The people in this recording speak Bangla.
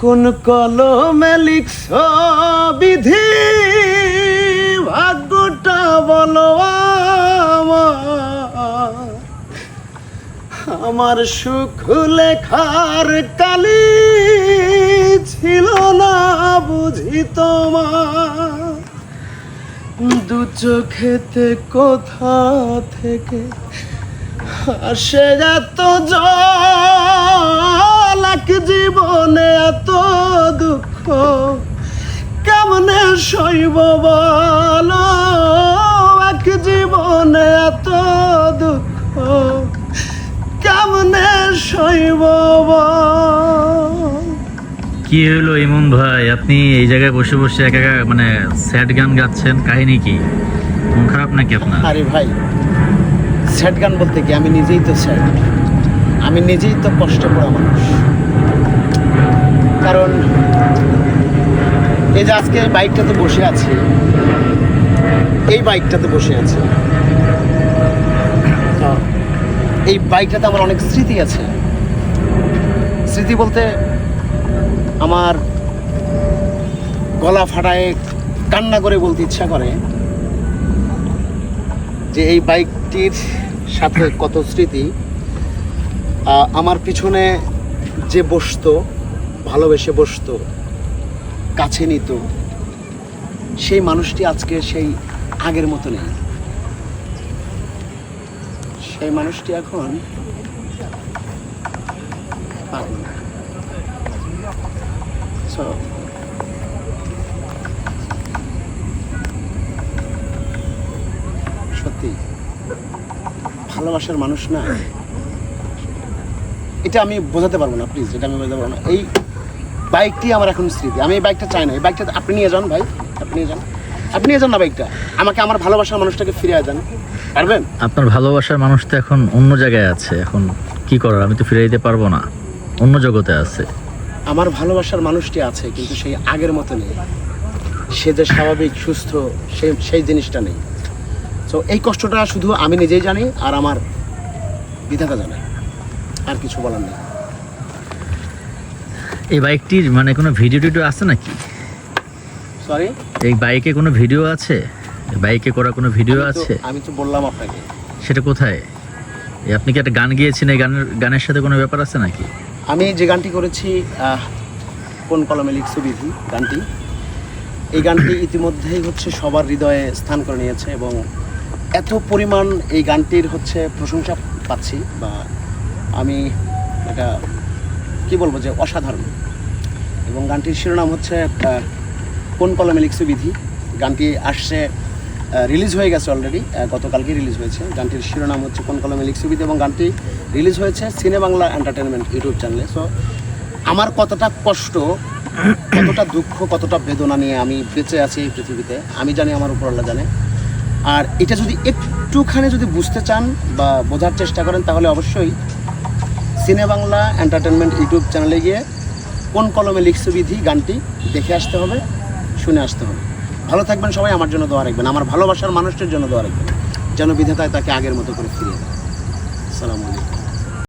কোন কলমে লিখছ বিধি ভাগ্যটা বলো আমার সুখ লেখার কালি ছিল না বুঝি তোমার দু চোখেতে কোথা থেকে আসে এত জল এক জীবনে এত দুঃখ কেমনে সইব বলো এক জীবনে এত দুঃখ কেমনে সইব কি হলো ইমন ভাই, আপনি এই জায়গায় বসে বসে একা একা মানে স্যাড গান গাচ্ছেন? কাহিনী কি? মন খারাপ নাকি আপনার? আরে ভাই, স্যাড গান বলতে কি, আমি নিজেই তো স্যাড, আমি নিজেই তো কষ্টে পড়া মানুষ। কারণ এই যে আজকে বাইকটাতে বসে আছি, এই বাইকটাতে বসে আছি, এই বাইকটাতে আমার অনেক স্মৃতি আছে। স্মৃতি বলতে আমার গলা ফাটায় কান্না করে বলতে ইচ্ছা করে যে এই বাইকটির সাথে কত স্মৃতি। আমার পিছনে যে বসতো, ভালোবেসে বসতো, কাছে নিত, সেই মানুষটি আজকে সেই আগের মতো নেই। সেই মানুষটি এখন সত্যি ভালোবাসার মানুষ না, এটা আমি বোঝাতে পারবো না, প্লিজ, এটা আমি বোঝাতে পারবো না। এই বাইকটি আমার এখন স্মৃতি। আমি এই বাইকটা চাই না, এই বাইকটা আপনি নিয়ে যান ভাই, আপনি নিয়ে যান, আপনি নিয়ে যান না বাইকটা, আমাকে আমার ভালোবাসার মানুষটাকে ফিরিয়ে যান, পারবেন? আপনার ভালোবাসার মানুষ তো এখন অন্য জায়গায় আছে, এখন কি করার, আমি তো ফিরে দিতে পারবো না, অন্য জগতে আছে। আমার ভালোবাসার মানুষটি আছে, কিন্তু সেই আগের মতো নেই, সে যে স্বাভাবিক সুস্থ সেই জিনিসটা নেই। তো এই কষ্টটা শুধু আমি নিজেই জানি আর আমার বিধাতা জানে, আর কিছু বলার নেই। এই বাইকটির মানে কোনো ভিডিও টিডিও আছে নাকি? সরি, এই বাইকে কোনো ভিডিও আছে? বাইকে করা কোনো ভিডিও আছে? আমি তো বললাম আপনাকে। সেটা কোথায়? আপনি কি একটা গান গিয়েছেন, এই গানের সাথে কোনো ব্যাপার আছে নাকি? আমি যে গানটি করেছি কোন কলমে লিখছ বিধি গানটি, এই গানটি ইতিমধ্যেই হচ্ছে সবার হৃদয়ে স্থান করে নিয়েছে এবং এত পরিমাণ এই গানটির হচ্ছে প্রশংসা পাচ্ছি, বা আমি এটা কি বলবো যে অসাধারণ। এবং গানটির শিরোনাম হচ্ছে কোন কলমে লিখছ বিধি। গানটি আসছে, রিলিজ হয়ে গেছে অলরেডি, গতকালকে রিলিজ হয়েছে। গানটির শিরোনাম হচ্ছে কোন কলমে লিখছ বিধি এবং গানটি রিলিজ হয়েছে সিনে বাংলা এন্টারটেনমেন্ট ইউটিউব চ্যানেলে। সো আমার কতটা কষ্ট, কতটা দুঃখ, কতটা বেদনা নিয়ে আমি বেঁচে আছি এই পৃথিবীতে আমি জানি, আমার উপরওয়ালা জানে। আর এটা যদি একটুখানি যদি বুঝতে চান বা বোঝার চেষ্টা করেন, তাহলে অবশ্যই সিনে বাংলা এন্টারটেনমেন্ট ইউটিউব চ্যানেলে গিয়ে কোন কলমে লিখছ বিধি গানটি দেখে আসতে হবে, শুনে আসতে হবে। ভালো থাকবেন সবাই, আমার জন্য দোয়া রাখবেন, আমার ভালোবাসার মানুষটির জন্য দোয়া রাখবেন, যেন বিধাতায় তাকে আগের মতো করে ফিরিয়ে দেয়। আসসালামু আলাইকুম।